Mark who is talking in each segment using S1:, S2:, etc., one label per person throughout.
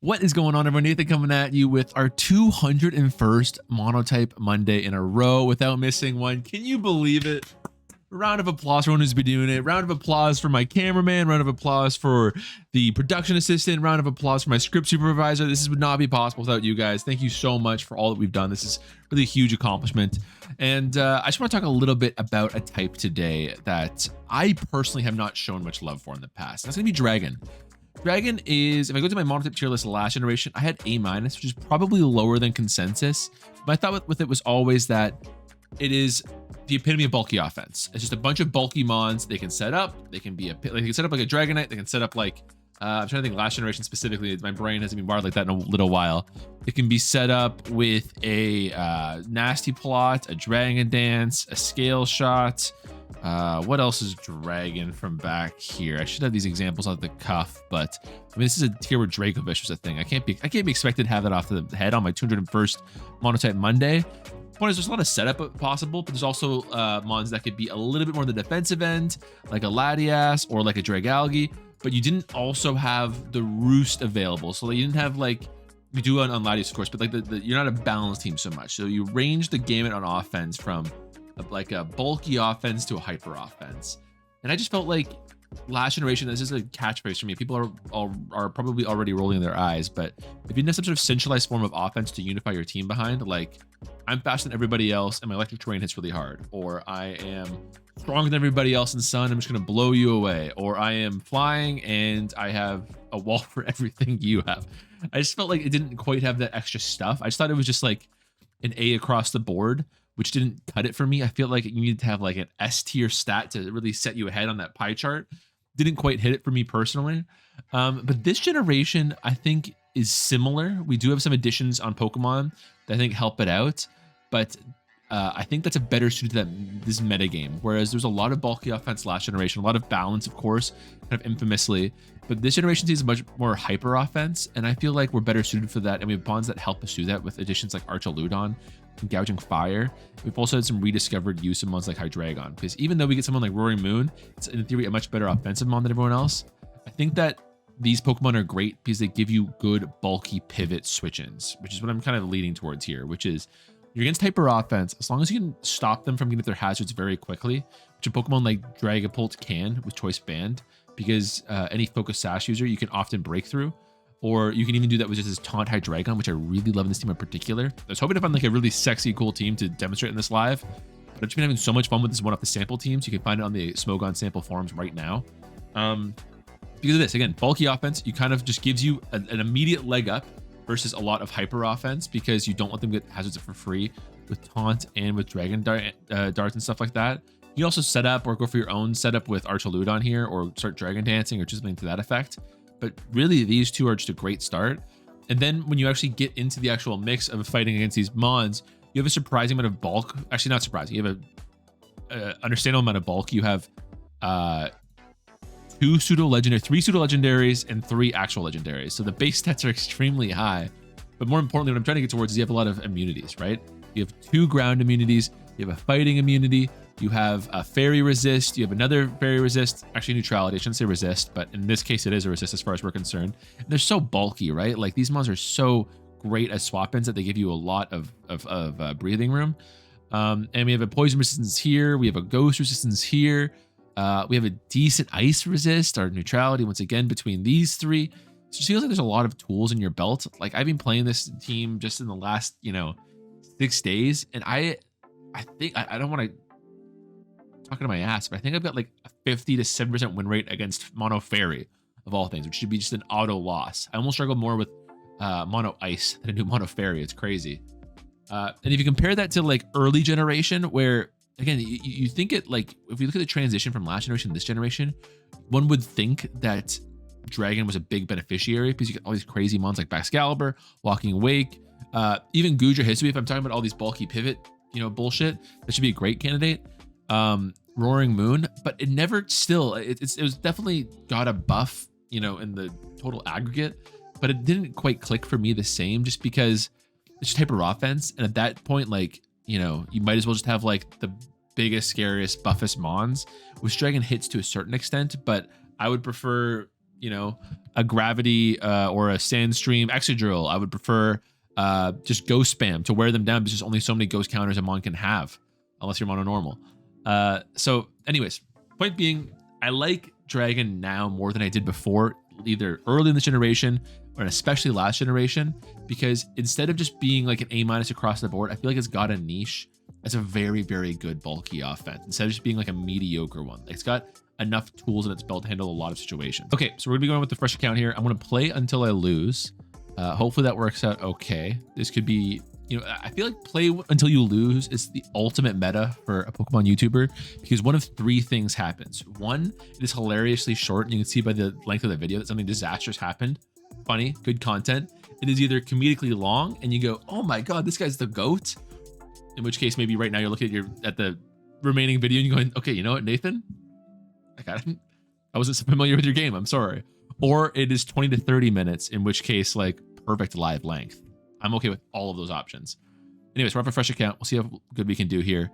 S1: What is going on, everyone? Nathan coming at you with our 201st Monotype Monday in a row without missing one. Can you believe it? Round of applause for everyone who's been doing it. Round of applause for my cameraman. Round of applause for the production assistant. Round of applause for my script supervisor. This would not be possible without you guys. Thank you so much for all that we've done. This is really a huge accomplishment. And I just want to talk a little bit about a type today that I personally have not shown much love for in the past. That's going to be Dragon. Dragon is, if I go to my monotype tier list last generation, I had A-, which is probably lower than consensus. My thought with it was always that it is the epitome of bulky offense. It's just a bunch of bulky mons they can set up. They can be they can set up like a Dragonite. They can set up like, I'm trying to think last generation specifically. My brain hasn't been wired like that in a little while. It can be set up with a nasty plot, a Dragon Dance, a scale shot. What else is Dragon from back here? I should have these examples off the cuff, but I mean, this is a tier where Dracovish was a thing. I can't be expected to have that off the head on my 201st Monotype Monday. Point is, there's a lot of setup possible, but there's also mons that could be a little bit more on the defensive end, like a Latias or like a Dragalge, but you didn't also have the Roost available. So you didn't have like, you do on Latias, of course, but like you're not a balanced team so much. So you range the gamut on offense from like a bulky offense to a hyper offense. And I just felt like last generation, this is a catchphrase for me. People are probably already rolling their eyes, but if you didn't have some sort of centralized form of offense to unify your team behind, like I'm faster than everybody else and my electric terrain hits really hard, or I am stronger than everybody else in sun, I'm just going to blow you away, or I am flying and I have a wall for everything you have. I just felt like it didn't quite have that extra stuff. I just thought it was just like an A across the board, which didn't cut it for me. I feel like you needed to have like an S tier stat to really set you ahead on that pie chart. Didn't quite hit it for me personally. But this generation, I think, is similar. We do have some additions on Pokemon that I think help it out, but I think that's a better suited to this metagame. Whereas there's a lot of bulky offense last generation, a lot of balance, of course, kind of infamously. But this generation sees much more hyper offense, and I feel like we're better suited for that. And we have bonds that help us do that with additions like Archaludon and Gouging Fire. We've also had some rediscovered use of mons like Hydreigon, because even though we get someone like Roaring Moon, it's in theory a much better offensive mon than everyone else. I think that these Pokemon are great because they give you good bulky pivot switch-ins, which is what I'm kind of leaning towards here, which is you're against hyper offense, as long as you can stop them from getting their hazards very quickly, which a Pokemon like Dragapult can with Choice Band, because any Focus Sash user you can often break through. Or you can even do that with just this Taunt Hydreigon, which I really love in this team in particular. I was hoping to find like a really sexy, cool team to demonstrate in this live. But I've just been having so much fun with this one off the sample teams. You can find it on the Smogon sample forums right now. Because of this, again, bulky offense, you kind of just gives you an immediate leg up versus a lot of hyper offense, because you don't let them get hazards for free with Taunt and with Dragon Darts and stuff like that. You can also set up or go for your own setup with Archaludon here, or start Dragon Dancing or just something to that effect. But really, these two are just a great start. And then when you actually get into the actual mix of fighting against these mons, you have a surprising amount of bulk. Actually, not surprising. You have a understandable amount of bulk. You have three pseudo legendaries and 3 actual legendaries. So the base stats are extremely high. But more importantly, what I'm trying to get towards is you have a lot of immunities, right? You have 2 ground immunities. You have a fighting immunity. You have a fairy resist. You have another fairy resist. Actually, neutrality. I shouldn't say resist, but in this case, it is a resist as far as we're concerned. And they're so bulky, right? Like these mons are so great as swap-ins that they give you a lot of breathing room. And we have a poison resistance here. We have a ghost resistance here. We have a decent ice resist, our neutrality once again between these 3. So it feels like there's a lot of tools in your belt. Like I've been playing this team just in the last, 6 days, and I think I don't want to talking to my ass, but I think I've got like a 50 to 7% win rate against Mono Fairy of all things, which should be just an auto loss. I almost struggle more with Mono Ice than I do Mono Fairy. It's crazy. And if you compare that to like early generation, where again, you think it like, if you look at the transition from last generation to this generation, one would think that Dragon was a big beneficiary because you get all these crazy mons like Baxcalibur, Walking Wake, even Goodra History. If I'm talking about all these bulky pivot, bullshit, that should be a great candidate. Roaring Moon, but it never still, it was definitely got a buff, in the total aggregate, but it didn't quite click for me the same, just because it's just hyper offense. And at that point, like, you might as well just have like the biggest, scariest, buffest mons, which Dragon hits to a certain extent, but I would prefer you know, a gravity or a sand stream Exadrill. I would prefer just ghost spam to wear them down because there's only so many ghost counters a mon can have, unless you're mono normal. So anyways, point being, I like Dragon now more than I did before, either early in this generation or especially last generation, because instead of just being like an A- across the board, I feel like it's got a niche as a very, very good bulky offense instead of just being like a mediocre one. Like, it's got enough tools in its belt to handle a lot of situations. Okay, so we're gonna be going with the fresh account here. I'm gonna play until I lose. Hopefully that works out okay. This could be, you know, I feel like play until you lose is the ultimate meta for a Pokemon YouTuber, because one of three things happens. One, it is hilariously short, and you can see by the length of the video that something disastrous happened. Funny, good content. It is either comedically long, and you go, oh my god, this guy's the GOAT. In which case, maybe right now you're looking at the remaining video and you're going, okay, you know what, Nathan? I wasn't familiar with your game. I'm sorry. Or it is 20 to 30 minutes, in which case, like, perfect live length. I'm okay with all of those options. Anyways, we're up a fresh account. We'll see how good we can do here.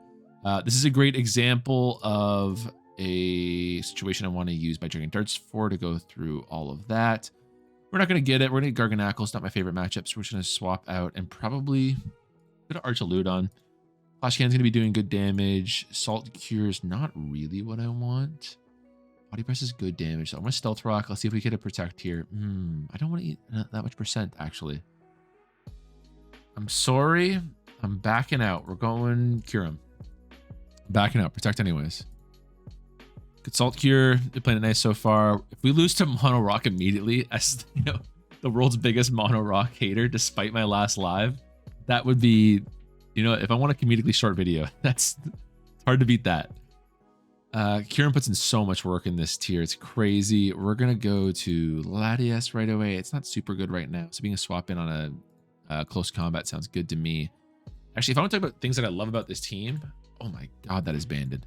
S1: This is a great example of a situation I want to use by Dragon Darts for to go through all of that. We're not going to get it. We're going to get Garganacl. It's not my favorite matchup, so we're just going to swap out and probably go to Archaludon. Flash Cannon's going to be doing good damage. Salt Cure is not really what I want. Body Press is good damage. So I'm going to Stealth Rock. Let's see if we get a Protect here. I don't want to eat that much percent, actually. I'm sorry. I'm backing out. We're going Cure him. Backing out. Protect anyways. Good Salt Cure. They're playing it nice so far. If we lose to Mono Rock immediately, as you know, the world's biggest Mono Rock hater, despite my last live, that would be, you know, if I want a comedically short video, it's hard to beat that. Kieran puts in so much work in this tier. It's crazy. We're going to go to Latias right away. It's not super good right now, so being a swap in on a close combat sounds good to me. Actually, if I want to talk about things that I love about this team, oh my god, that is banded.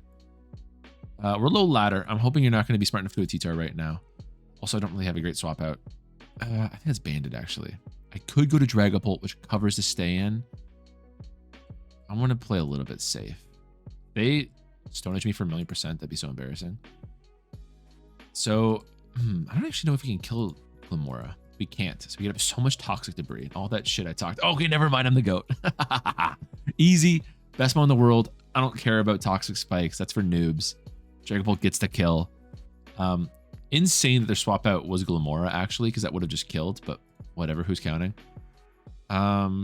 S1: We're low ladder. I'm hoping you're not going to be smart enough to do a T-Tar right now. Also, I don't really have a great swap out. I think it's banded, actually. I could go to Dragapult, which covers the stay in. I want to play a little bit safe. They Stone Edge me for 1,000,000%. That'd be so embarrassing. So, I don't actually know if we can kill Glimmora. We can't. So we get up so much toxic debris and all that shit I talked. Okay, never mind. I'm the GOAT. Easy. Best mon in the world. I don't care about toxic spikes. That's for noobs. Dragapult gets the kill. Insane that their swap out was Glimmora, actually, because that would have just killed, but whatever. Who's counting? I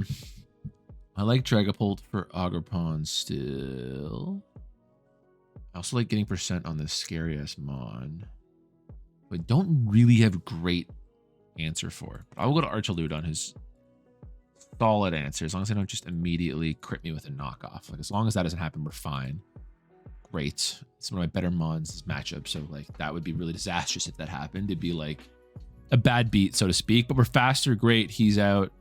S1: like Dragapult for Ogerpon still. I also like getting percent on this scary-ass mon, but don't really have great answer for. But I will go to Archaludon, who's solid answer, as long as I don't just immediately crit me with a knockoff. Like, as long as that doesn't happen, we're fine. Great. It's one of my better mons this matchup, so like that would be really disastrous if that happened. It'd be like a bad beat, so to speak, but we're faster. Great. He's out.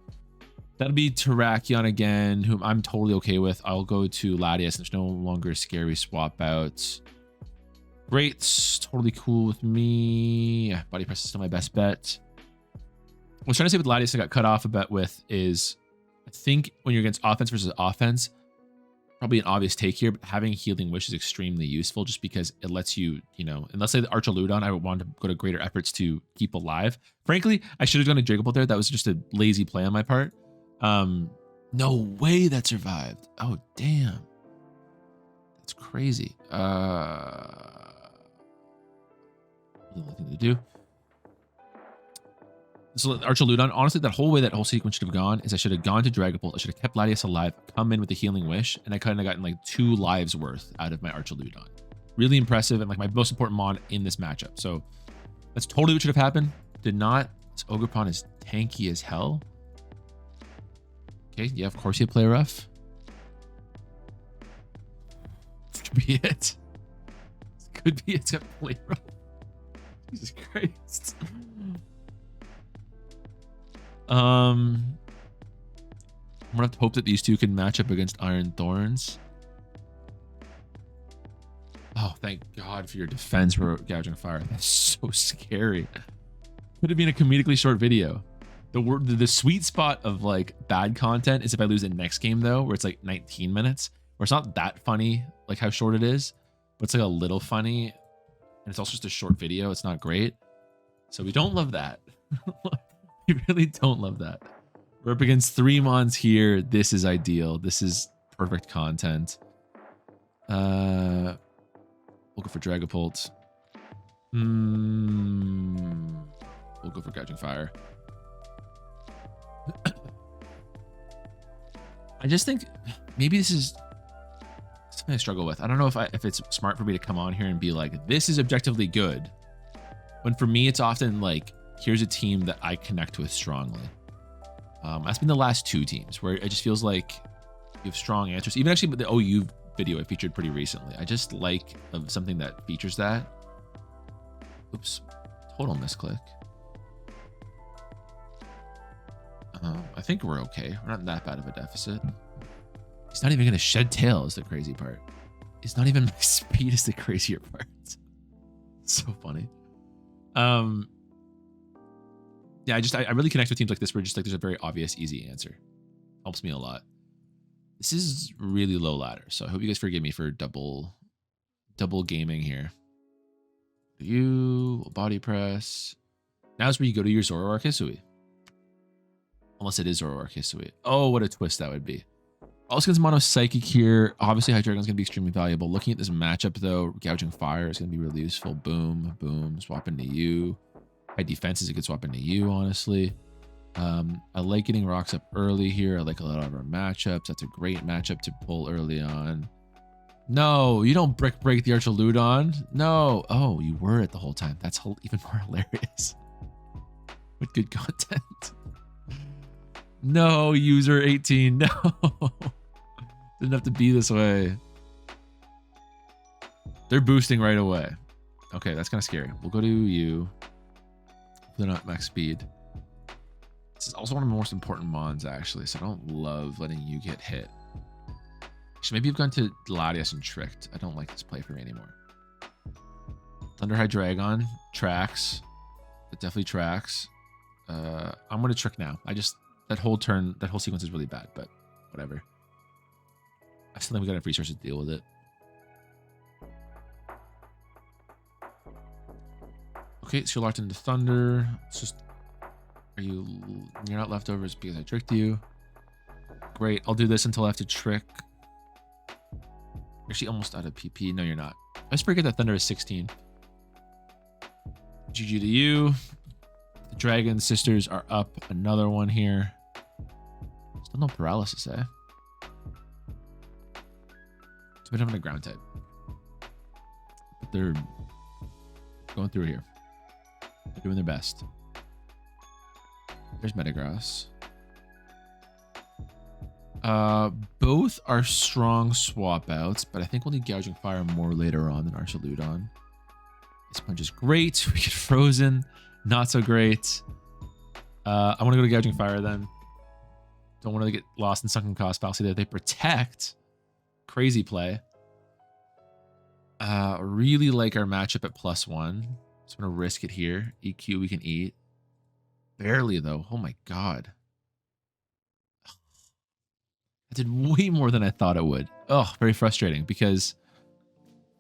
S1: That'll be Terrakion again, whom I'm totally okay with. I'll go to Latias. There's no longer a scary swap out. Great. Totally cool with me. Yeah, Body Press is still my best bet. What I was trying to say with Latias I got cut off a bit with is, I think when you're against offense versus offense, probably an obvious take here, but having Healing Wish is extremely useful just because it lets you, you know, and let's say the Archaludon, I would want to go to greater efforts to keep alive. Frankly, I should have done a Dragapult there. That was just a lazy play on my part. No way that survived. Oh, damn. That's crazy. Little thing to do. So Archaludon, honestly, that whole way that whole sequence should have gone is I should have gone to Dragapult. I should have kept Latias alive, come in with the Healing Wish, and I kind of gotten like 2 lives worth out of my Archaludon. Really impressive and like my most important mon in this matchup. So that's totally what should have happened. Did not. This Ogerpon is tanky as hell. Okay, yeah, of course you play rough. This could be it. This could be it. It's got play rough. Jesus Christ. I'm gonna have to hope that these two can match up against Iron Thorns. Oh, thank God for your defense for gouging fire. That's so scary. Could have been a comedically short video. The sweet spot of like bad content is if I lose the next game though, where it's like 19 minutes, where it's not that funny, like how short it is, but it's like a little funny, and it's also just a short video. It's not great. So we don't love that. We really don't love that. We're up against 3 mons here. This is ideal. This is perfect content. We'll go for Dragapult. We'll go for Gouging Fire. I just think maybe this is something I struggle with. I don't know if it's smart for me to come on here and be like, this is objectively good. When for me, it's often like, here's a team that I connect with strongly. That's been the last 2 teams where it just feels like you have strong answers. Even actually with the OU video I featured pretty recently. I just like something that features that. Oops, total misclick. I think we're okay. We're not that bad of a deficit. He's not even going to shed tail is the crazy part. He's not even my speed is the crazier part. So funny. Yeah, I really connect with teams like this where just like there's a very obvious, easy answer. Helps me a lot. This is really low ladder, so I hope you guys forgive me for double gaming here. You body press. Now is where you go to your Zoroark Hisui. Unless it is Zoroark Hisui. Oh, what a twist that would be. Also against Mono Psychic here. Obviously, Hydreigon's going to be extremely valuable. Looking at this matchup, though, Gouging Fire is going to be really useful. Boom, boom. Swap into you. High defense is a good swap into you, honestly. I like getting rocks up early here. I like a lot of our matchups. That's a great matchup to pull early on. No, you don't break the Archaludon. No. Oh, you were it the whole time. That's even more hilarious. What good content. No, user 18. No. Didn't have to be this way. They're boosting right away. Okay, that's kind of scary. We'll go to you. They're not max speed. This is also one of the most important mons, actually, so I don't love letting you get hit. Actually, maybe you've gone to Latias and Tricked. I don't like this play for me anymore. Thunder Hydreigon tracks. It definitely tracks. I'm going to Trick now. That whole turn, that whole sequence is really bad, but whatever. I still think we got enough resources to deal with it. Okay, so you're locked into Thunder. It's just, you're not leftovers because I tricked you. Great, I'll do this until I have to trick. You're actually almost out of PP. No, you're not. I just forget that Thunder is 16. GG to you. The Dragon Sisters are up. Another one here. Still no paralysis, eh? It's a bit of a ground type. But they're going through here. They're doing their best. There's Metagross. Both are strong swap outs, but I think we'll need Gouging Fire more later on than Archaludon. This punch is great. We get frozen. Not so great. I want to go to Gouging Fire then. Don't want to get lost in sunken cost fallacy there. They protect. Crazy play. Really like our matchup at +1. Just want to risk it here. EQ we can eat. Barely though. Oh my god. I did way more than I thought it would. Oh, very frustrating because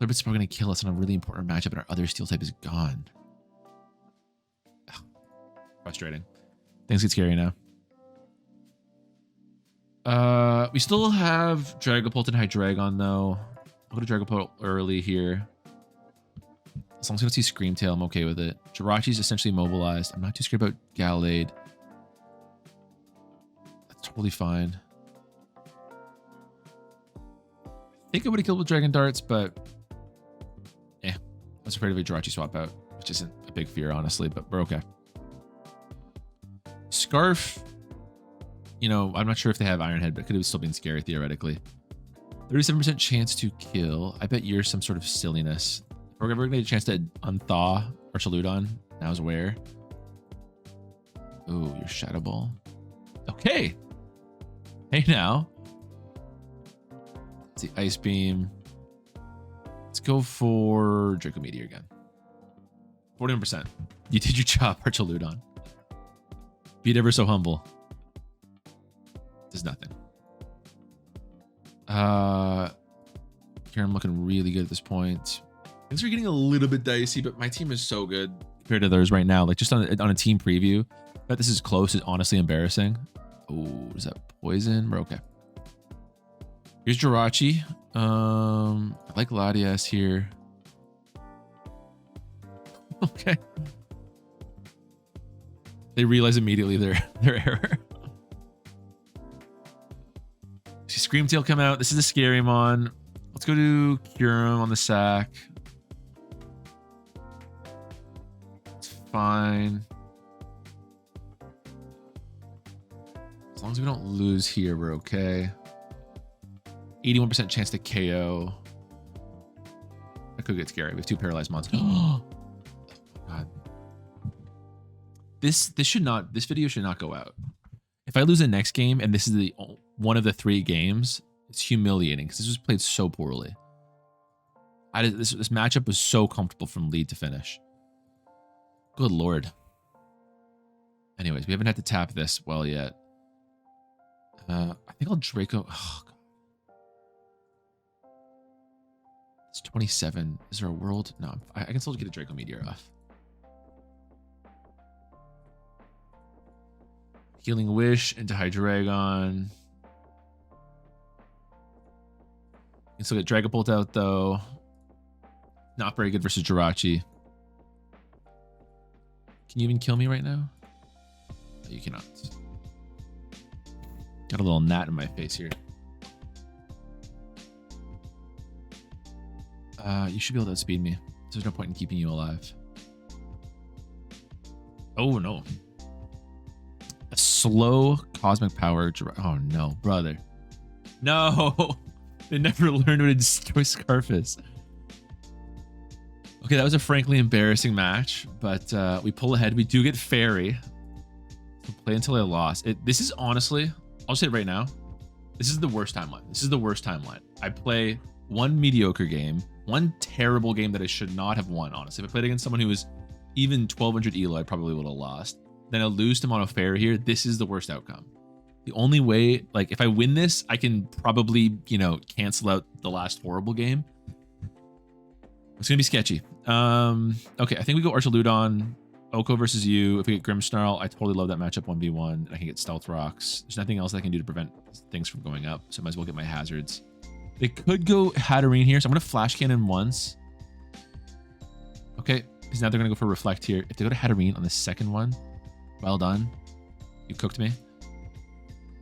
S1: Lirbit's probably going to kill us in a really important matchup and our other steel type is gone. Frustrating. Things get scary now. We still have Dragapult and Hydreigon though. I'll go to Dragapult early here. As long as I don't see Screamtail, I'm okay with it. Jirachi's essentially mobilized. I'm not too scared about Gallade. That's totally fine. I think I would have killed with Dragon Darts, but I was afraid of a Jirachi swap out, which isn't a big fear, honestly, but we're okay. Scarf, you know, I'm not sure if they have Iron Head, but it could have still been scary theoretically. 37% chance to kill. I bet you're some sort of silliness. If we're ever gonna get a chance to unthaw Archaludon, now's where. Oh, your Shadow Ball. Okay. Hey now. Let's see, Ice Beam. Let's go for Draco Meteor again. 41%. You did your job, Archaludon. Be ever so humble. Does nothing. Here I'm looking really good at this point. Things are getting a little bit dicey, but my team is so good rid of those right now. Like just on a team preview. But this is close. It's honestly embarrassing. Oh, is that poison? We're okay. Here's Jirachi. I like Latias here. Okay. They realize immediately their error. See Screamtail come out. This is a scary mon. Let's go to Kyurem on the sack. It's fine. As long as we don't lose here, we're okay. 81% chance to KO. That could get scary. We have 2 paralyzed mons. Oh God. This video should not go out. If I lose the next game and this is the one of the 3 games, it's humiliating because this was played so poorly. This matchup was so comfortable from lead to finish. Good Lord. Anyways, we haven't had to tap this well yet. I think I'll Draco. Oh, God. It's 27. Is there a world? No, I can still get a Draco Meteor off. Healing Wish into Hydreigon. You can still get Dragapult out though. Not very good versus Jirachi. Can you even kill me right now? No, you cannot. Got a little gnat in my face here. You should be able to outspeed me. There's no point in keeping you alive. Oh no. A slow cosmic power. Oh no, brother. No. They never learned what a destroy Scarf is. Okay, that was a frankly embarrassing match, but we pull ahead. We do get Fairy. We'll play until I lost. This is honestly, I'll say it right now, this is the worst timeline. This is the worst timeline. I play one mediocre game, one terrible game that I should not have won, honestly. If I played against someone who was even 1200 elo, I probably would have lost. Then I lose to Mono Fairy here. This is the worst outcome. The only way, like, if I win this, I can probably, you know, cancel out the last horrible game. It's gonna be sketchy. Okay, I think we go Archaludon, Oko versus you. If we get Grimmsnarl, I totally love that matchup 1v1. I can get Stealth Rocks. There's nothing else I can do to prevent things from going up, so I might as well get my hazards. They could go Hatterene here, so I'm gonna Flash Cannon once. Okay, because now they're gonna go for Reflect here. If they go to Hatterene on the second one, well done. You cooked me.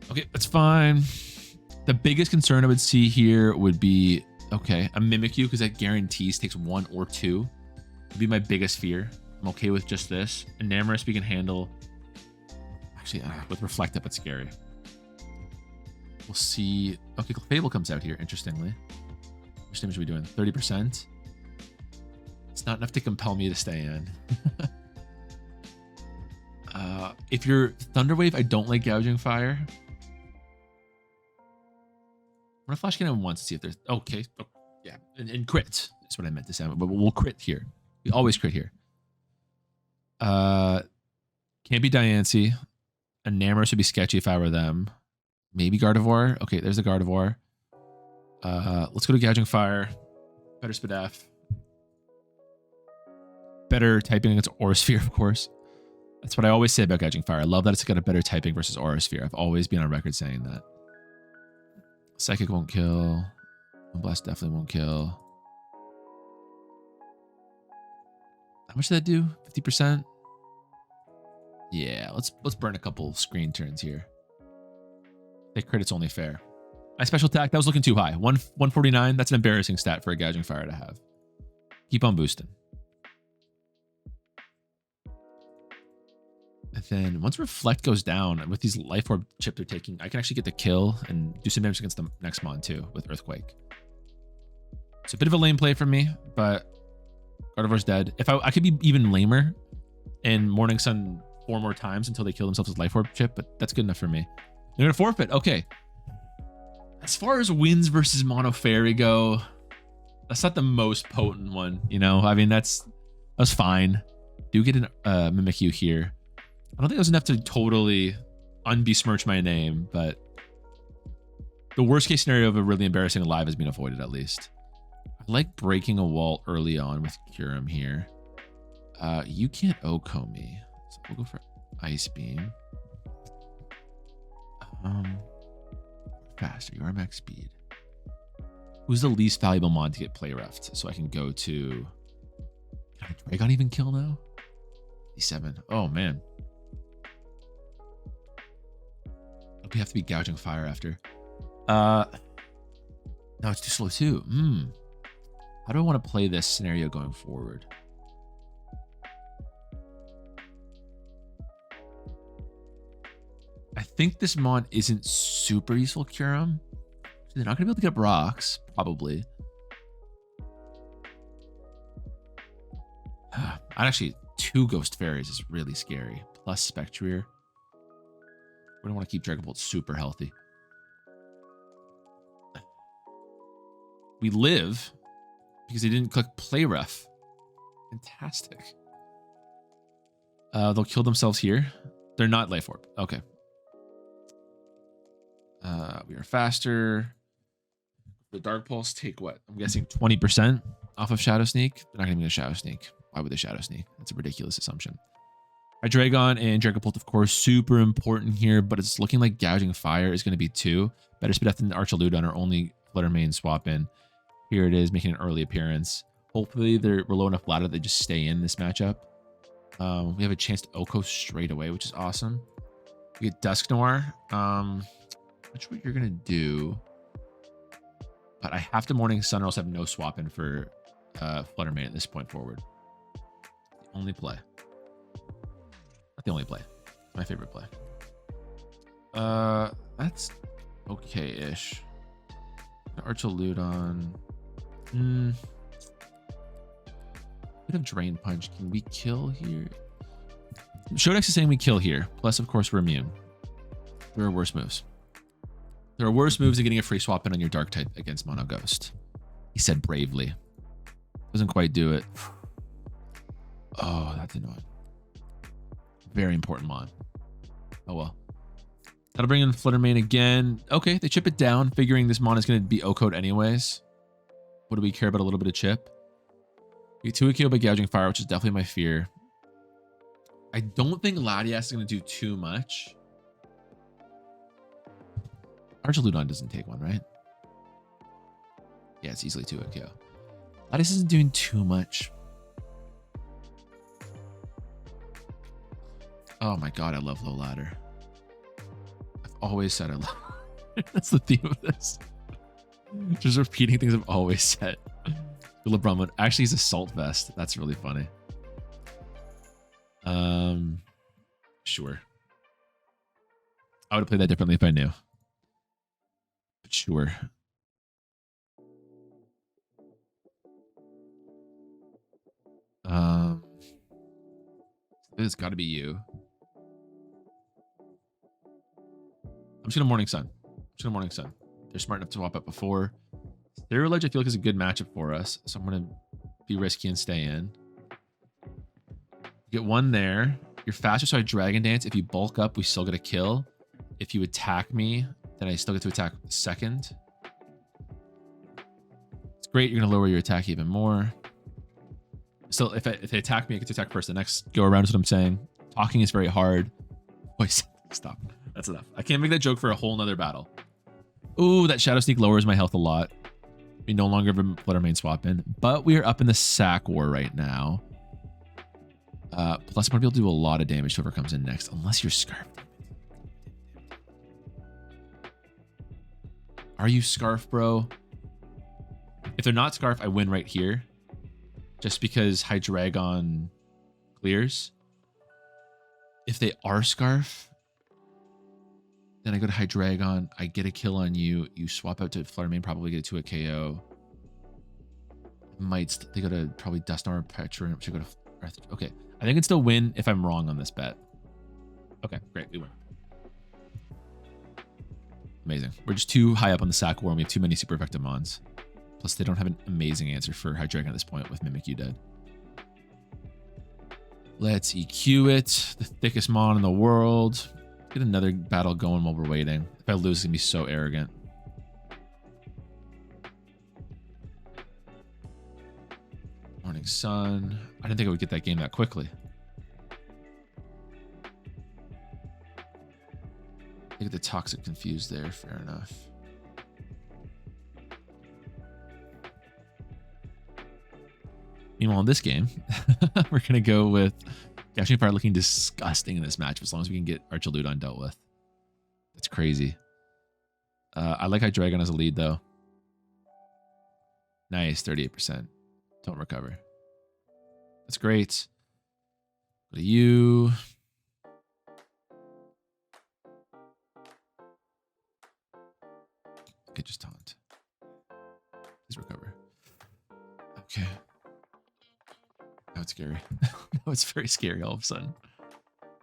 S1: Okay, that's fine. The biggest concern I would see here would be, okay, a Mimikyu, because that guarantees takes 1 or 2. Would be my biggest fear. I'm okay with just this. Enamorous we can handle. Actually, with Reflect Up, it's scary. We'll see. Okay, Fable comes out here, interestingly. How much damage are we doing? 30%. It's not enough to compel me to stay in. If you're Thunderwave, I don't like Gouging Fire. I'm gonna Flash Cannon once to see if there's... Okay. Oh, yeah, and crit is what I meant to say. But we'll crit here. We always crit here. Can't be Diancie. Enamorous would be sketchy if I were them. Maybe Gardevoir. Okay, there's the Gardevoir. Let's go to Gouging Fire. Better Spadaf. Better typing against Aura Sphere, of course. That's what I always say about Gouging Fire. I love that it's got a better typing versus Aura Sphere. I've always been on record saying that. Psychic won't kill. Blast definitely won't kill. How much did that do? 50%? Yeah, let's burn a couple screen turns here. They crit, it's only fair. My special attack, that was looking too high. 149, that's an embarrassing stat for a Gouging Fire to have. Keep on boosting. And then once Reflect goes down, with these Life Orb chip they're taking, I can actually get the kill and do some damage against the next mon too with Earthquake. It's a bit of a lame play from me, but Gardevoir's dead. If I could be even lamer and Morning Sun 4 more times until they kill themselves with Life Orb chip, but that's good enough for me. They're gonna forfeit. Okay. As far as wins versus Mono Fairy go, that's not the most potent one, you know? I mean, that's fine. Do get a Mimikyu here. I don't think that was enough to totally unbesmirch my name, but the worst case scenario of a really embarrassing live has been avoided at least. I like breaking a wall early on with Kyurem here. You can't Oko me. So we'll go for Ice Beam. Faster, your max speed. Who's the least valuable mod to get play refed? So I can go to... Can Dragon even kill now? 57. Oh, man. We have to be gouging fire after. No, it's too slow too. How do I want to play this scenario going forward? I think this mod isn't super useful, Curum. They're not going to be able to get up rocks, probably. Actually, 2 Ghost Fairies is really scary. Plus Spectrier. We don't want to keep Dragon Bolt super healthy. We live because they didn't click play ref. Fantastic. They'll kill themselves here. They're not Life Orb. Okay. We are faster. The Dark Pulse take what? I'm guessing 20% off of Shadow Sneak. They're not going to be a Shadow Sneak. Why would they Shadow Sneak? That's a ridiculous assumption. Hydreigon and Dragon Bolt, of course, super important here, but it's looking like Gouging Fire is going to be 2. Better Speed and Archaludon are only Flutter Mane swap in. Here it is, making an early appearance. Hopefully we're low enough ladder that they just stay in this matchup. We have a chance to Oko straight away, which is awesome. We get Dusk Noir. Not sure what you're going to do, but I have to Morning Sun or else I have no swap in for Flutter Mane at this point forward. The only play. Not the only play. My favorite play. That's okay-ish. Archaludon. Bit of Drain Punch. Can we kill here? Shodex is saying we kill here. Plus, of course, we're immune. There are worse moves. There are worse moves than getting a free swap in on your Dark type against Mono Ghost. He said bravely. Doesn't quite do it. Oh, that's annoying. Very important mod. Oh well. That'll bring in Flutter Mane again. Okay, they chip it down, figuring this mon is going to be O-code anyways. What do we care about a little bit of chip? We get 2 KO by Gouging Fire, which is definitely my fear. I don't think Latias is going to do too much. Archaludon doesn't take one, right? Yeah, it's easily 2 KO. Latias isn't doing too much. Oh my god, I love low ladder. I've always said I love That's the theme of this. Just repeating things I've always said. LeBron would actually he's a salt vest. That's really funny. Sure. I would have played that differently if I knew. But sure. It's got to be you. I'm just gonna Morning Sun. They're smart enough to swap up before. Stereo Ledge I feel like is a good matchup for us, so I'm gonna be risky and stay in. Get 1 there. You're faster, so I Dragon Dance. If you bulk up, we still get a kill. If you attack me, then I still get to attack second. It's great. You're gonna lower your attack even more. So if they attack me, I get to attack first. The next go around is what I'm saying. Talking is very hard. Wait, stop. That's enough. I can't make that joke for a whole nother battle. Ooh, that Shadow Sneak lowers my health a lot. We no longer have a Flutter Mane swap in, but we are up in the sack war right now. Plus, I'm going to be able to do a lot of damage to whoever comes in next, unless you're Scarf. Are you Scarf, bro? If they're not Scarf, I win right here. Just because Hydreigon clears. If they are Scarf, then I go to Hydreigon. I get a kill on you. You swap out to Flutter Mane, probably get to a KO. They go to probably Dusknoir, Petra. Should go to Earth. Okay. I think I can still win if I'm wrong on this bet. Okay, great. We win. Amazing. We're just too high up on the sack war and we have too many super effective mons. Plus, they don't have an amazing answer for Hydreigon at this point with Mimikyu dead. Let's EQ it. The thickest mon in the world. Get another battle going while we're waiting. If I lose, it's going to be so arrogant. Morning Burning Sun. I didn't think I would get that game that quickly. I get the Toxic Confused there. Fair enough. Meanwhile, in this game, we're going to go with Gashing Fire looking disgusting in this match as long as we can get Archaludon dealt with. That's crazy. I like Hydreigon as a lead, though. Nice, 38%. Don't recover. That's great. Go to you. Okay, just taunt. Please recover. Okay. Now it's scary. Now it's very scary all of a sudden.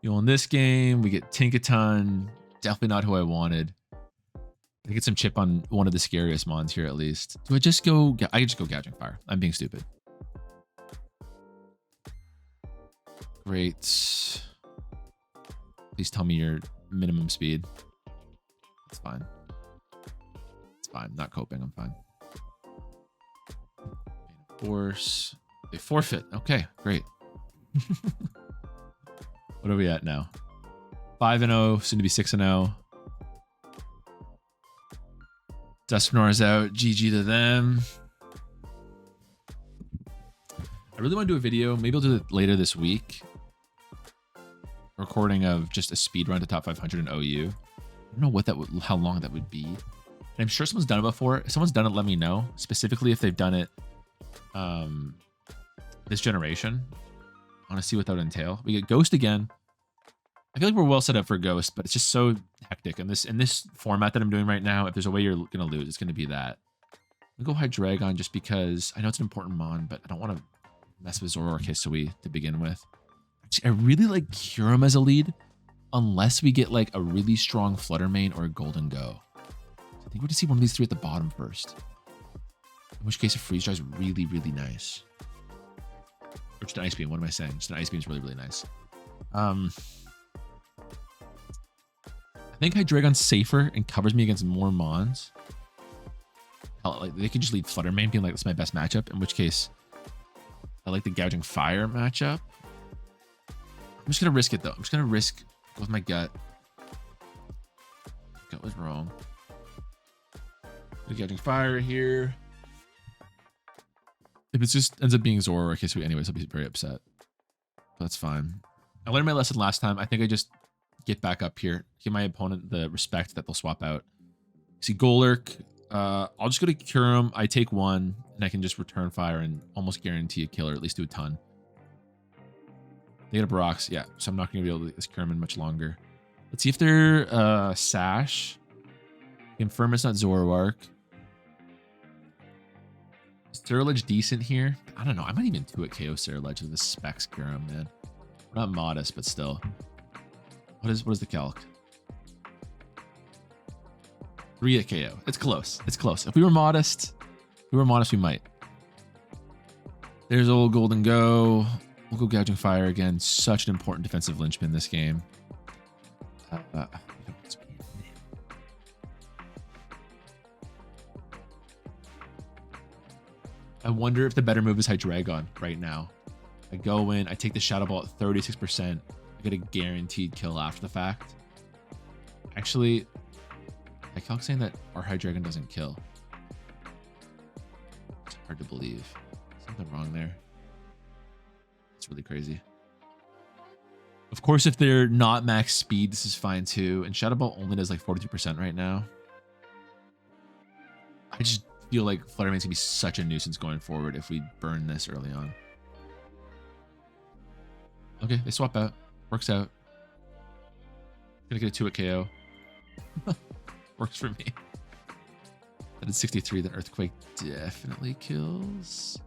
S1: You know, in this game, we get Tinkaton. Definitely not who I wanted. I get some chip on one of the scariest mons here at least. Do I just go? I could just go Gouging Fire. I'm being stupid. Great. Please tell me your minimum speed. It's fine. It's fine. Not coping. I'm fine. Force. They forfeit. Okay, great. What are we at now? 5-0, soon to be 6-0. Dusknoir's out. GG to them. I really want to do a video. Maybe I'll do it later this week. Recording of just a speed run to top 500 in OU. I don't know what that would, how long that would be. And I'm sure someone's done it before. If someone's done it, let me know. Specifically, if they've done it this generation. I want to see what that would entail. We get Ghost again. I feel like we're well set up for Ghost, but it's just so hectic. And in this format that I'm doing right now, if there's a way you're going to lose, it's going to be that. I'm going to go Hydreigon just because I know it's an important mon, but I don't want to mess with Zoro or Hisui to begin with. Actually, I really like Kyurem as a lead, unless we get like a really strong Flutter Mane or a Golden Go. I think we're going to see one of these three at the bottom first. In which case, a Freeze Dry is really, really nice. Or just an Ice Beam. What am I saying? Just an Ice Beam is really, really nice. I think Hydreigon's safer and covers me against more mons. Like they could just lead Flutter Mane, being like, that's my best matchup. In which case, I like the Gouging Fire matchup. I'm just gonna risk it though. I'm just gonna risk with my gut. Gut was wrong. The Gouging Fire here. If it just ends up being Zoro or Hisui anyways, I'll be very upset. That's fine. I learned my lesson last time. I think I just get back up here, give my opponent the respect that they'll swap out. See Golurk. I'll just go to Kyurem. I take one, and I can just return fire and almost guarantee a kill, or at least do a ton. They get a Brox, yeah. So I'm not going to be able to get this Kyurem in much longer. Let's see if they're Sash. Confirm it's not Zoroark. Is Ceruledge decent here? I don't know. I might even 2-hit KO Ceruledge with the Specs Kyurem, man. We're not modest, but still. What is the calc? 3-hit KO. It's close. It's close. If we were modest, we might. There's old Golden Go. We'll go Gouging Fire again. Such an important defensive linchpin this game. I wonder if the better move is Hydreigon right now. I go in, I take the Shadow Ball at 36%. I get a guaranteed kill after the fact. Actually, I calc saying that our Hydreigon doesn't kill. It's hard to believe. Something wrong there. It's really crazy. Of course, if they're not max speed, this is fine too. And Shadow Ball only does like 42% right now. I just feel like Flutter Mane's gonna be such a nuisance going forward if we burn this early on. Okay, they swap out. Works out. Gonna get a 2-hit KO. Works for me. That is 63. The Earthquake definitely kills.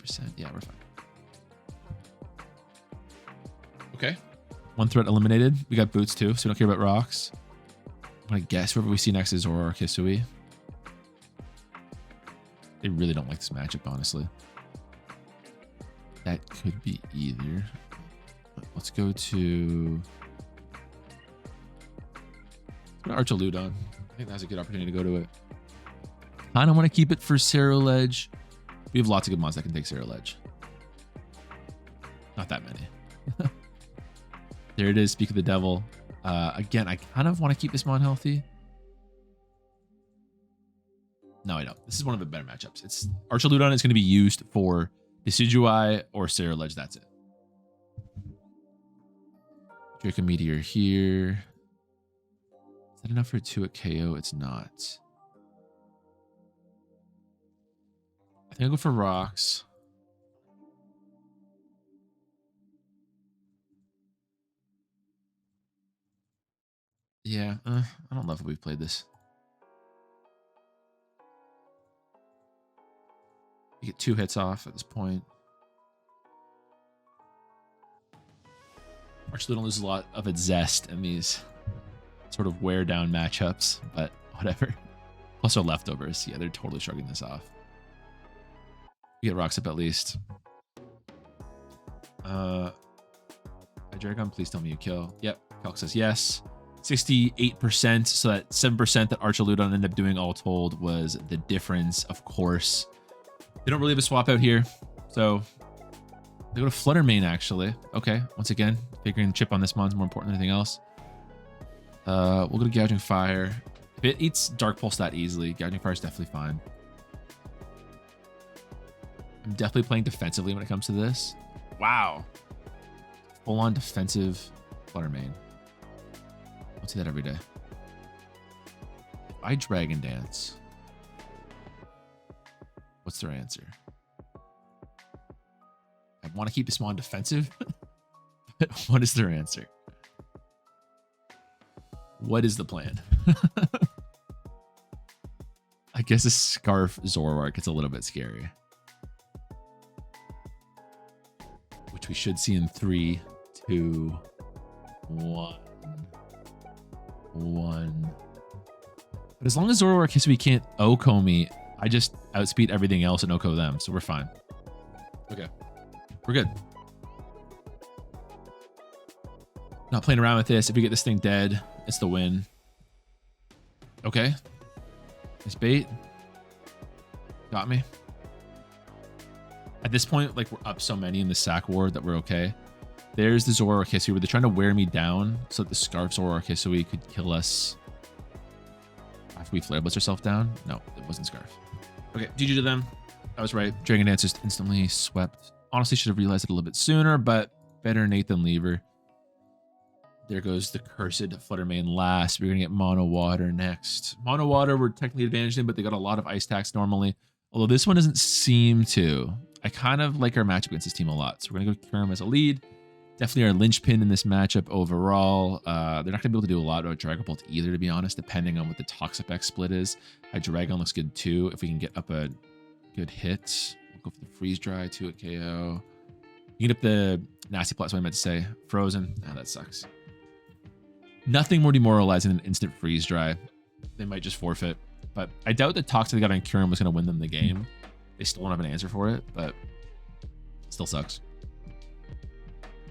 S1: 50%. Yeah, we're fine. Okay. One threat eliminated. We got boots too, so we don't care about rocks. I'm gonna guess whoever we see next is Zoro or Hisui. They really don't like this matchup, honestly. That could be either. Let's go to Archaludon. I think that's a good opportunity to go to it. I don't want to keep it for Ceruledge. We have lots of good mons that can take Ceruledge. Not that many. There it is. Speak of the devil. Again, I kind of want to keep this mon healthy. No, I don't. This is one of the better matchups. It's Archaludon is going to be used for Decidueye or Cerulege. That's it. Draco Meteor here. Is that enough for 2 at KO? It's not. I think I'll go for rocks. Yeah, I don't love that we've played this. You get 2 hits off at this point. Archaludon loses a lot of its zest in these sort of wear down matchups, but whatever. Plus our leftovers. Yeah, they're totally shrugging this off. We get rocks up at least. Dragon, please tell me you kill. Yep, Calc says yes. 68%, so that 7% that Archaludon ended up doing all told was the difference, of course. They don't really have a swap out here, so they go to Fluttermane, actually. Okay, once again, figuring chip on this mon's more important than anything else. We'll go to Gouging Fire. If it eats Dark Pulse that easily, Gouging Fire is definitely fine. I'm definitely playing defensively when it comes to this. Wow. Full-on defensive Fluttermane. I'll see that every day. If I Dragon Dance, what's their answer? I want to keep this mon defensive. What is their answer? What is the plan? I guess a Scarf Zoroark gets a little bit scary. Which we should see in 3, 2, 1. But as long as Zoroark Hisui can't OHKO me, I just outspeed everything else and OHKO them, so we're fine. Okay. We're good. Not playing around with this. If we get this thing dead, it's the win. Okay. Nice bait. Got me. At this point, like, we're up so many in the sack war that we're okay. There's the Zoroark Hisui where they're trying to wear me down so that the Scarf Zoroark Hisui could kill us after we Flare Blitz ourselves down. No, it wasn't Scarf. Okay, GG to them. I was right. Dragon Dance just instantly swept. Honestly, should have realized it a little bit sooner, but better Nate than Lever. There goes the cursed Fluttermane last. We're going to get Mono Water next. Mono Water, we're technically advantaged in, but they got a lot of ice attacks normally. Although this one doesn't seem to. I kind of like our matchup against this team a lot. So we're going to go Kyurem as a lead. Definitely our linchpin in this matchup overall. They're not going to be able to do a lot about Dragon Bolt either, to be honest, depending on what the Toxapex split is. Hydreigon looks good too. If we can get up a good hit, we'll go for the Freeze Dry, 2 at KO. You get up the Nasty Plot, so I meant to say. Frozen. Ah, that sucks. Nothing more demoralizing than instant Freeze Dry. They might just forfeit. But I doubt the Toxic they got on Kyurem was going to win them the game. They still don't have an answer for it, but it still sucks.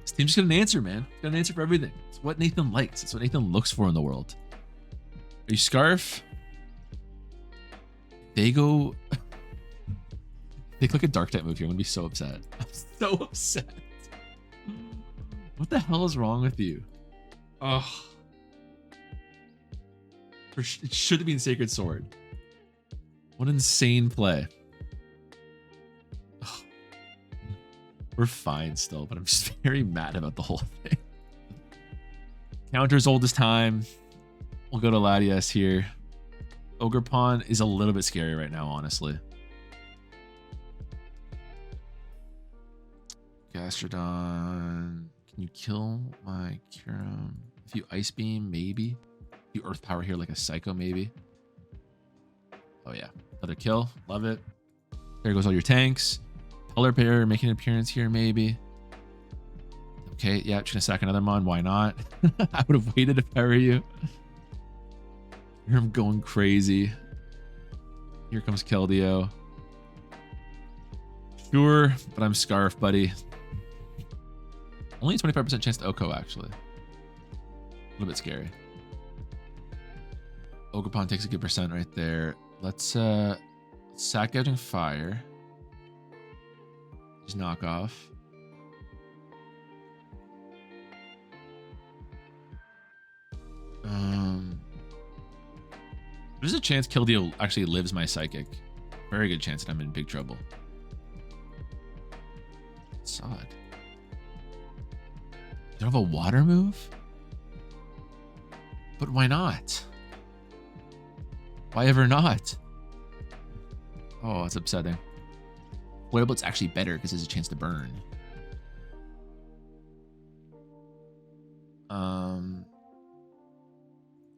S1: This team just got an answer, man. Got an answer for everything. It's what Nathan likes. It's what Nathan looks for in the world. Are you Scarf? They go... They click a Dark type move here. I'm going to be so upset. I'm so upset. What the hell is wrong with you? Oh. It should have been Sacred Sword. What an insane play. Ugh. We're fine still, but I'm just very mad about the whole thing. Counter's oldest time. We'll go to Latias here. Ogerpon is a little bit scary right now, honestly. Gastrodon. Can you kill my Kyurem? If you Ice Beam, maybe. You Earth Power here like a Psycho, maybe. Oh, yeah. Another kill. Love it. There goes all your tanks. Polar Bear making an appearance here, maybe. Okay, yeah, just gonna sack another mon. Why not? I would have waited if I were you. Here I'm going crazy. Here comes Keldeo. Sure, but I'm Scarf, buddy. Only a 25% chance to OHKO, actually. A little bit scary. Ogerpon takes a good percent right there. Let's sack Gouging Fire. Just knock off. There's a chance Kill Deal actually lives my Psychic. Very good chance that I'm in big trouble. Sod. You don't have a water move? But why not? Why ever not? Oh, it's upsetting. Whatever's actually better because there's a chance to burn.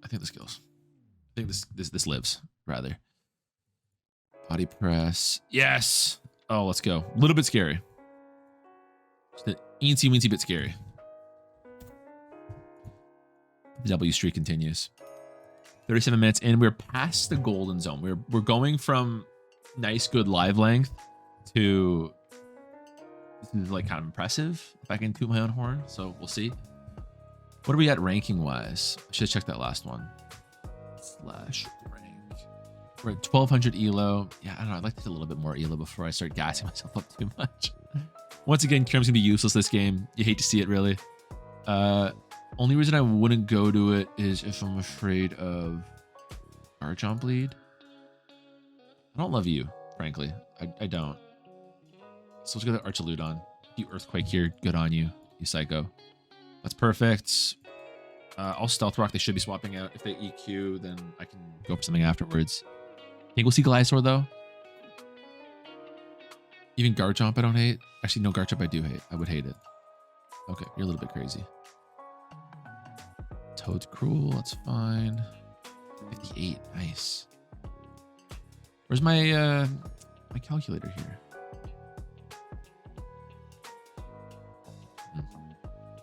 S1: I think this kills. I think this lives, rather. Body press. Yes! Oh, let's go. A little bit scary. Just an eensy weensy bit scary. The W streak continues. 37 minutes in, we're past the golden zone. We're going from nice, good live length to this is like kind of impressive if I can toot my own horn. So we'll see. What are we at ranking wise? I should check that last one. Slash rank. We're at 1200 elo. Yeah, I don't know. I'd like to do a little bit more elo before I start gassing myself up too much. Once again, Kirm's gonna be useless this game. You hate to see it, really. Only reason I wouldn't go to it is if I'm afraid of Archon bleed. I don't love you, frankly. I don't. So let's go to Archaludon. You Earthquake here. Good on you, you psycho. That's perfect. I'll Stealth Rock. They should be swapping out. If they EQ, then I can go for something afterwards. Think we'll see Gliscor, though. Even Garchomp I don't hate. Actually, no, Garchomp I do hate. I would hate it. Okay, you're a little bit crazy. Toad's Cruel, that's fine. 58, nice. Where's my my calculator here?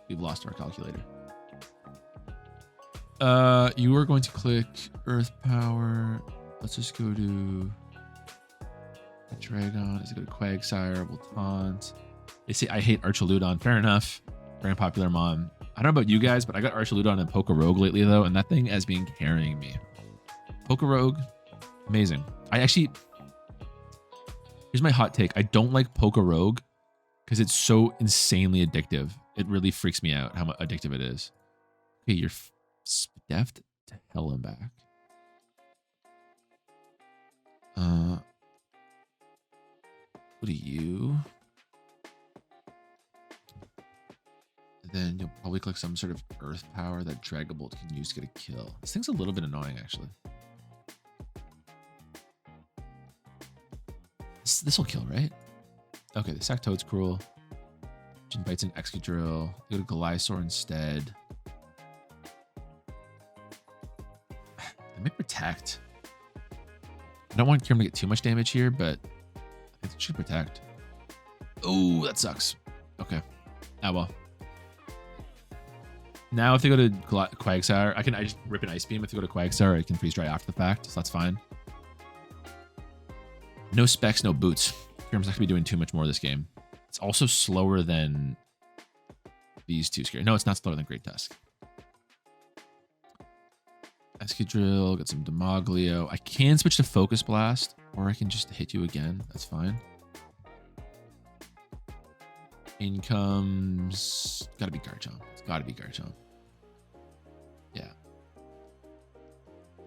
S1: We've lost our calculator. You are going to click Earth Power. Let's just go to Dragon. Let's go to Quagsire. We'll taunt. They say I hate Archaludon. Fair enough. Very popular mon. I don't know about you guys, but I got Archaludon and Pokerogue lately though, and that thing has been carrying me. Pokerogue, amazing. I actually, here's my hot take. I don't like Pokerogue because it's so insanely addictive. It really freaks me out how addictive it is. Okay, you're deft to hell and back. What are you? Then you'll probably click some sort of Earth Power that Dragabolt can use to get a kill. This thing's a little bit annoying, actually. This will kill, right? Okay, the Sack Toad's Cruel. Jin bites an Excadrill. Go to Gliscor instead. They may protect. I don't want Kirm to get too much damage here, but I think it should protect. Oh, that sucks. Okay. Ah, well. Now if they go to Quagsire, I just rip an Ice Beam. If they go to Quagsire, I can freeze dry after the fact, so that's fine. No specs, no boots. Kirm's not gonna be doing too much more this game. It's also slower than these two scary. No, it's not slower than Great Tusk. Excadrill, got some Demoglio. I can switch to Focus Blast, or I can just hit you again. That's fine. In comes... Gotta be Garchomp. It's gotta be Garchomp. Yeah.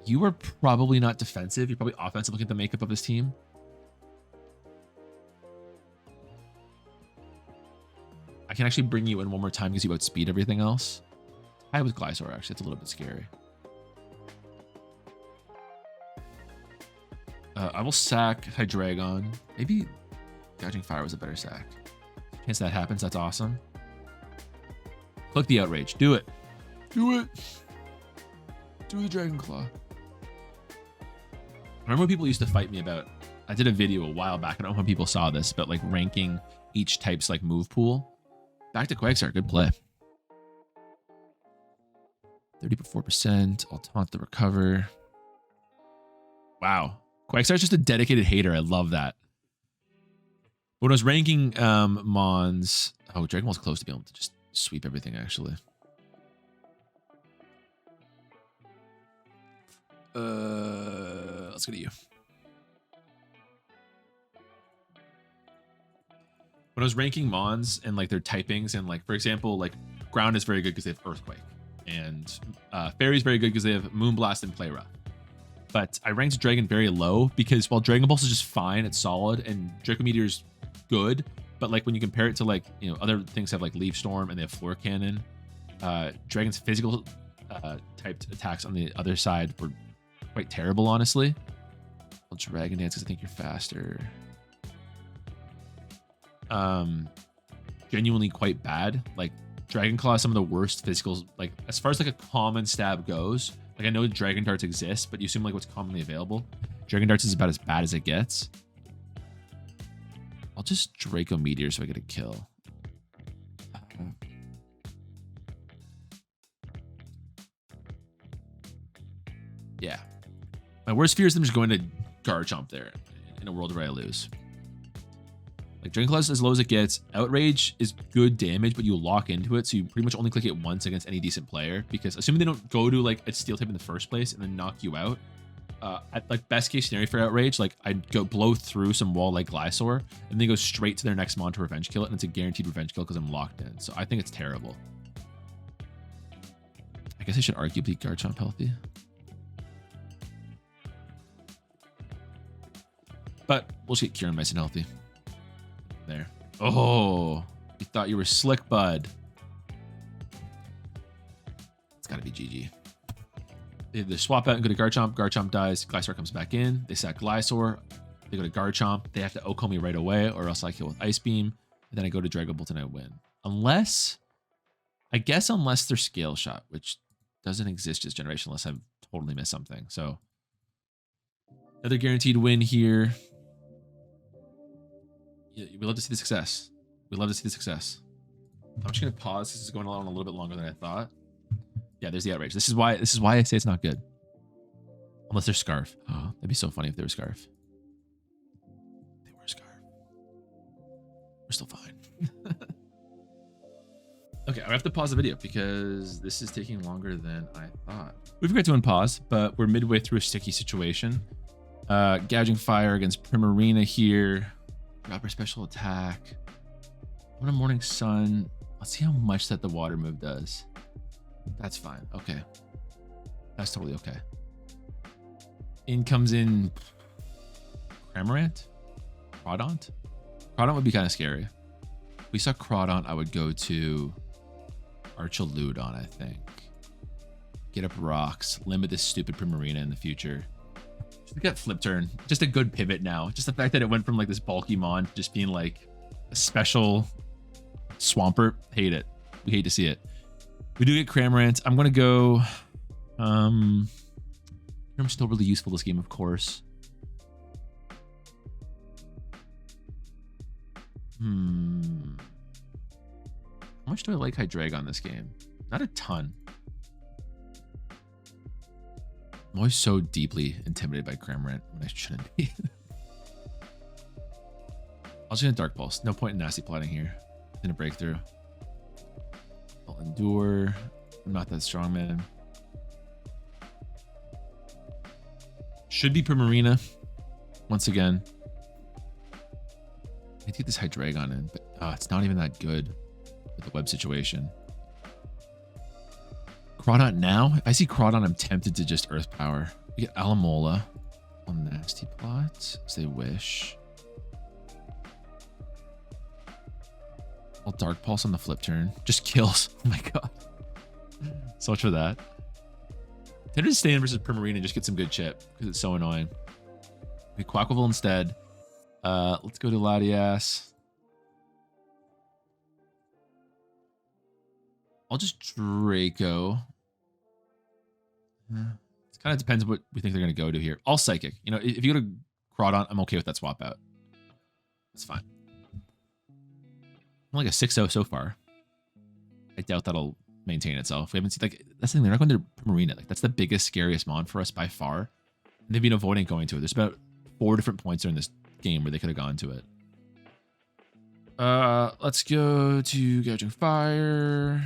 S1: You are probably not defensive. You're probably offensive looking at the makeup of this team. I can actually bring you in one more time because you outspeed everything else. I with Gliscor, actually. It's a little bit scary. I will sack Hydreigon. Maybe Gouging Fire was a better sack. Chance that happens, that's awesome. Click the Outrage. Do it. Do it. Do the Dragon Claw. Remember when people used to fight me about... I did a video a while back. I don't know when people saw this, but like ranking each type's like move pool. Back to Quagsire. Good play. 30.4%. I'll taunt the recover. Wow. Quagsire's just a dedicated hater. I love that. When I was ranking Mons... Oh, Dragon Ball's close to being able to just sweep everything, actually. Let's go to you. When I was ranking Mons and like their typings and like, for example, like Ground is very good because they have Earthquake. and Fairy's very good because they have Moonblast and Play Rough. But I ranked Dragon very low because while Dragon Pulse is just fine, it's solid, and Draco Meteor's good, but like when you compare it to like, you know, other things have like Leaf Storm and they have Floor Cannon, Dragon's physical typed attacks on the other side were quite terrible, honestly. I'll Dragon Dance because I think you're faster. Genuinely quite bad. Like Dragon Claw is some of the worst physicals, like as far as like a common stab goes. Like I know Dragon Darts exist, but you assume like what's commonly available. Dragon Darts is about as bad as it gets. I'll just Draco Meteor so I get a kill. Yeah. My worst fear is them just going to Garchomp there in a world where I lose. Like Dragon Claw is as low as it gets. Outrage is good damage, but you lock into it, so you pretty much only click it once against any decent player. Because assuming they don't go to like a steel type in the first place and then knock you out, at like best case scenario for Outrage, like I'd go blow through some wall like Glysaur and then go straight to their next mon to revenge kill it, and it's a guaranteed revenge kill because I'm locked in. So I think it's terrible. I guess I should arguably Garchomp healthy. But we'll just get Kieran nice and healthy. There. Oh, you thought you were slick, bud. It's got to be GG. They swap out and go to Garchomp. Garchomp dies. Glysaur comes back in. They sack Glysaur. They go to Garchomp. They have to OHKO me right away, or else I kill with Ice Beam. And then I go to Dragon Bolt and I win. Unless they're Scale Shot, which doesn't exist this generation unless I've totally missed something. So another guaranteed win here. Yeah, we love to see the success. We love to see the success. I'm just gonna pause. This is going on a little bit longer than I thought. Yeah, there's the outrage. This is why I say it's not good. Unless they're Scarf. Oh, that'd be so funny if they were Scarf. They were Scarf. We're still fine. Okay, I have to pause the video because this is taking longer than I thought. We forgot to unpause, but we're midway through a sticky situation. Gouging Fire against Primarina here. Drop her special attack. What a Morning Sun. Let's see how much that the water move does. That's fine. Okay. That's totally okay. In comes in Cramorant? Crawdaunt? Crawdaunt would be kind of scary. If we saw Crawdaunt, I would go to Archaludon, I think. Get up rocks. Limit this stupid Primarina in the future. We got Flip Turn. Just a good pivot now. Just the fact that it went from like this bulky mon to just being like a special Swampert. Hate it. We hate to see it. We do get Cramorant. I'm going to go... I'm still really useful this game, of course. How much do I like Hydreigon this game? Not a ton. I'm always so deeply intimidated by Cramorant when I shouldn't be. I'll just gonna Dark Pulse. No point in nasty plotting here. In a breakthrough. I'll endure. I'm not that strong, man. Should be Primarina. Once again. I need to get this Hydreigon in, but it's not even that good with the web situation. Crawdaunt now? If I see Crawdaunt, I'm tempted to just Earth Power. We get Alamola on Nasty Plot, as they wish. I'll Dark Pulse on the flip turn. Just kills. Oh my god. So much for that. Tempted to stay in versus Primarina and just get some good chip, because it's so annoying. We Quaquaval instead. Let's go to Latias. I'll just Draco. It kind of depends on what we think they're going to go to here. I'll Psychic. You know, if you go to Crawdaunt, I'm okay with that swap out. That's fine. I'm like a 6-0 so far. I doubt that'll maintain itself. We haven't seen, like, that's the thing. They're not going to Primarina. Like, that's the biggest, scariest mon for us by far. And they've been avoiding going to it. There's about 4 different points during this game where they could have gone to it. Let's go to Gouging Fire.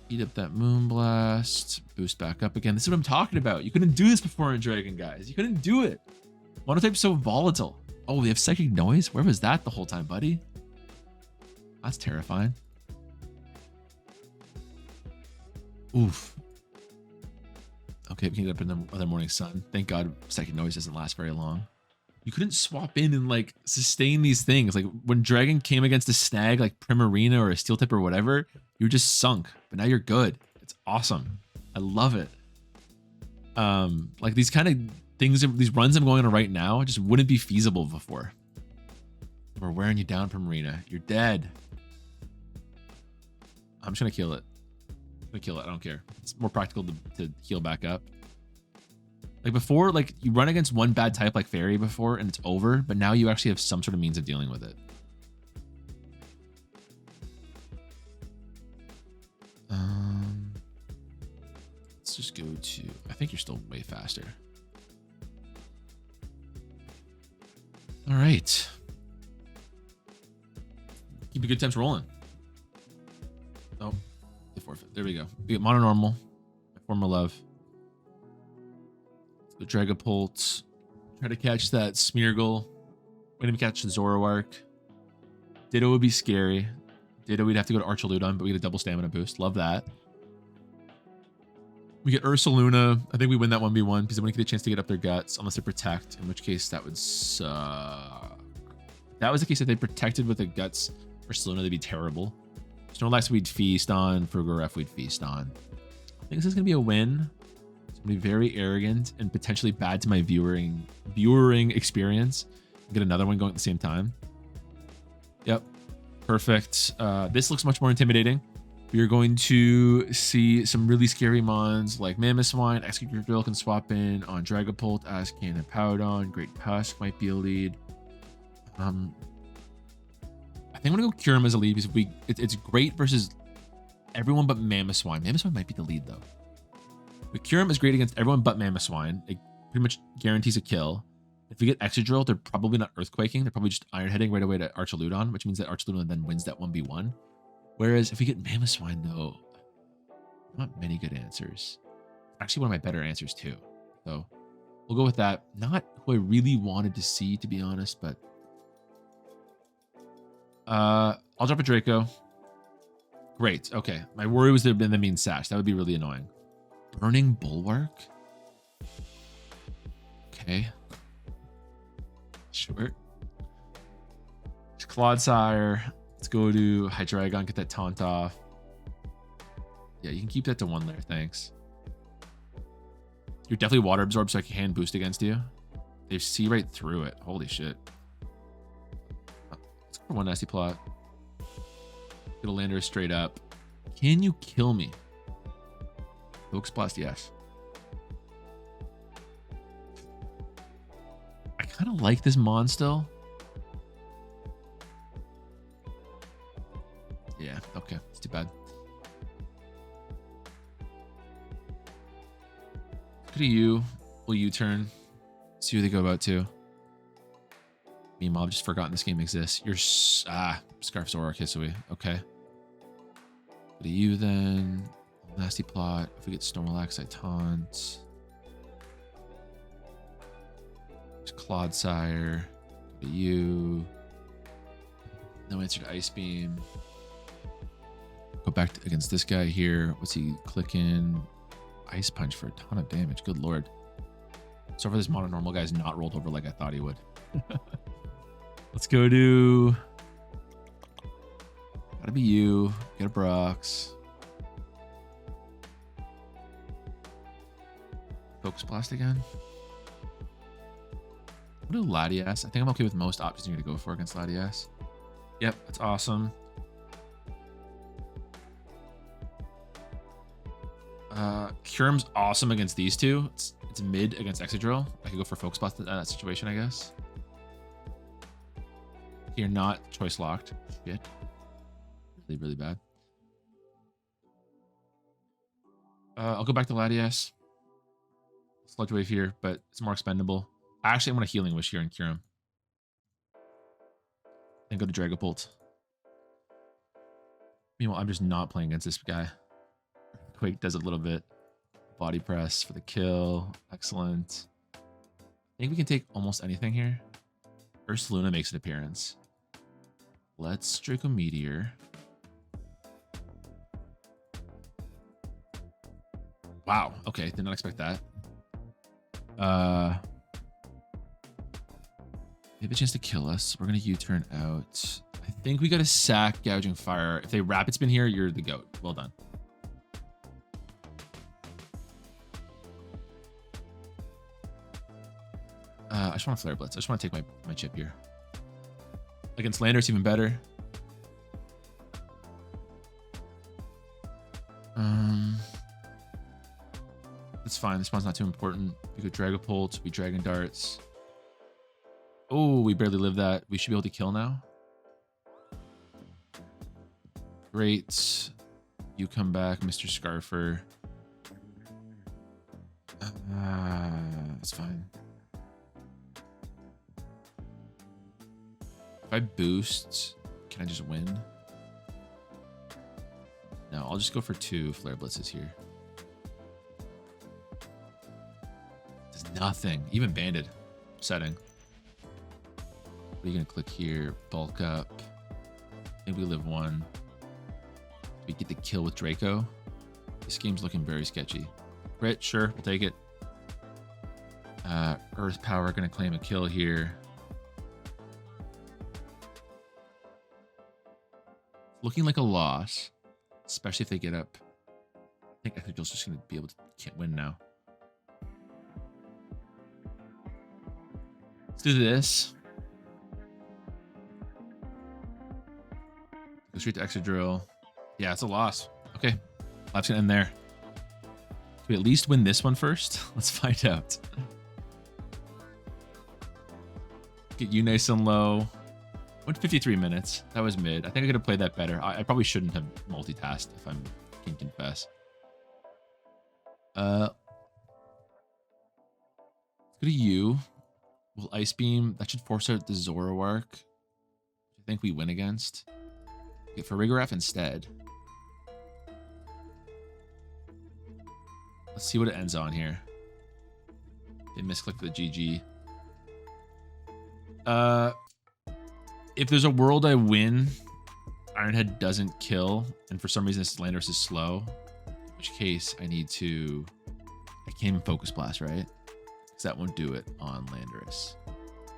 S1: Eat up that Moonblast. Boost back up again. This is what I'm talking about. You couldn't do this before in Dragon, guys. You couldn't do it. Monotype's so volatile. Oh, they have Psychic Noise? Where was that the whole time, buddy? That's terrifying. Oof. Okay, we can get up in the other morning sun. Thank God second noise doesn't last very long. You couldn't swap in and like sustain these things. Like when Dragon came against a snag like Primarina or a Steel Tip or whatever, you were just sunk. But now you're good. It's awesome. I love it. Like these kind of things, these runs I'm going on right now just wouldn't be feasible before. We're wearing you down, Primarina. You're dead. I'm just gonna kill it. I'm gonna kill it. I don't care. It's more practical to heal back up. Like before, like you run against one bad type like Fairy before and it's over, but now you actually have some sort of means of dealing with it. Let's just go to, I think you're still way faster. All right. Keep the good times rolling. Oh, they forfeit. There we go. We get mono normal. My form of love. The Dragapult. Try to catch that Smeargle. Wait to catch the Zoroark. Ditto would be scary. Ditto, we'd have to go to Archaludon, but we get a double stamina boost. Love that. We get Ursaluna. I think we win that 1v1 because they wouldn't get a chance to get up their guts unless they protect, in which case that would suck. If that was the case, if they protected with the guts Ursaluna, they'd be terrible. Snorlax we'd feast on. Fergaref we'd feast on. I think this is going to be a win. It's going to be very arrogant and potentially bad to my viewing experience. Get another one going at the same time. Yep. Perfect. This looks much more intimidating. We are going to see some really scary mons like Mamoswine. Excadrill can swap in on Dragapult, Ascan, and Powdon. Great Tusk might be a lead. I think I'm gonna go Kyurem as a lead because it's great versus everyone but Mamoswine. Mamoswine might be the lead though. But Kyurem is great against everyone but Mamoswine. It pretty much guarantees a kill. If we get Excadrill, they're probably not Earthquaking. They're probably just Iron Heading right away to Archaludon, which means that Archaludon then wins that 1v1. Whereas if we get Mamoswine though, not many good answers. Actually, one of my better answers too. So we'll go with that. Not who I really wanted to see, to be honest, but I'll drop a Draco. Great. Okay. My worry was them being Sash. That would be really annoying. Burning Bulwark? Okay. Sure. Clodsire. Let's go to Hydreigon, get that taunt off. Yeah, you can keep that to 1 layer. Thanks. You're definitely water absorbed, so I can boost against you. They see right through it. Holy shit. Let's go for 1 nasty plot. Get a lander straight up. Can you kill me? Focus Blast, yes. I kind of like this mon still. Yeah, okay. It's too bad. Go to you. Will U-turn. See who they go about to. Meanwhile, I've just forgotten this game exists. You're... Scarf Zoroark Hisui. Okay. Go to you then. Nasty plot. If we get Snorlax, I taunt. There's Clodsire. Go to you. No answer to Ice Beam. Go back against this guy here. What's he clicking? Ice Punch for a ton of damage. Good lord. So far, this mono normal guy's not rolled over like I thought he would. Let's go to... Gotta be you. Get a Brox. Focus Blast again. What do Latias? I think I'm okay with most options you're gonna go for against Latias. Yep, that's awesome. Kyurem's awesome against these two. It's mid against Excadrill. I could go for Focus Blast in that situation, I guess. You're not choice locked. Shit. Really, really bad. I'll go back to Latias. Sludge Wave here, but it's more expendable. Actually, I'm going to Healing Wish here in Kyurem. Then go to Dragapult. Meanwhile, I'm just not playing against this guy. Quake does a little bit. Body Press for the kill. Excellent. I think we can take almost anything here. Ursaluna makes an appearance. Let's Draco Meteor. Wow. Okay. Did not expect that. They have a chance to kill us. We're going to U-turn out. I think we got to sack Gouging Fire. If they rapid spin here, you're the GOAT. Well done. I just want to Flare Blitz. I just want to take my chip here. Against Lander, it's even better. It's fine. This one's not too important. We go Dragapult. We Dragon Darts. Oh, we barely lived that. We should be able to kill now. Great. You come back, Mr. Scarfer. It's fine. If I boost, can I just win? No, I'll just go for 2 Flare Blitzes here. Does nothing. Even banded. Setting. What are you going to click here? Bulk up. Maybe we live 1. We get the kill with Draco. This game's looking very sketchy. Crit, sure, we'll take it. Earth Power going to claim a kill here. Looking like a loss, especially if they get up. I think Exodual's just going to be able to can't win now. Let's do this. Go straight to Exodrill. Yeah, it's a loss. Okay, life's gonna end there. Can we at least win this one first? Let's find out. Get you nice and low. Went 53 minutes. That was mid. I think I could have played that better. I probably shouldn't have multitasked if I'm can confess. Let's go to you. We'll Ice Beam. That should force out the Zoroark, which I think we win against. Get for Farigiraf instead. Let's see what it ends on here. They misclick the GG. If there's a world I win, Ironhead doesn't kill, and for some reason this Landorus is slow, in which case I need to... I can't even Focus Blast, right? Because that won't do it on Landorus.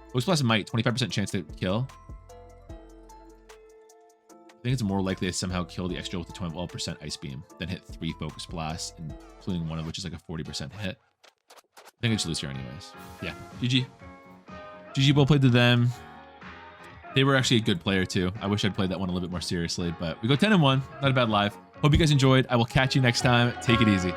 S1: Focus Blast might, 25% chance to kill. I think it's more likely to somehow kill the extra with the 12% Ice Beam than hit 3 Focus Blasts, including one of which is like a 40% hit. I think I just lose here anyways. Yeah, GG. GG, well played to them. They were actually a good player too. I wish I'd played that one a little bit more seriously, but we go 10-1. Not a bad live. Hope you guys enjoyed. I will catch you next time. Take it easy.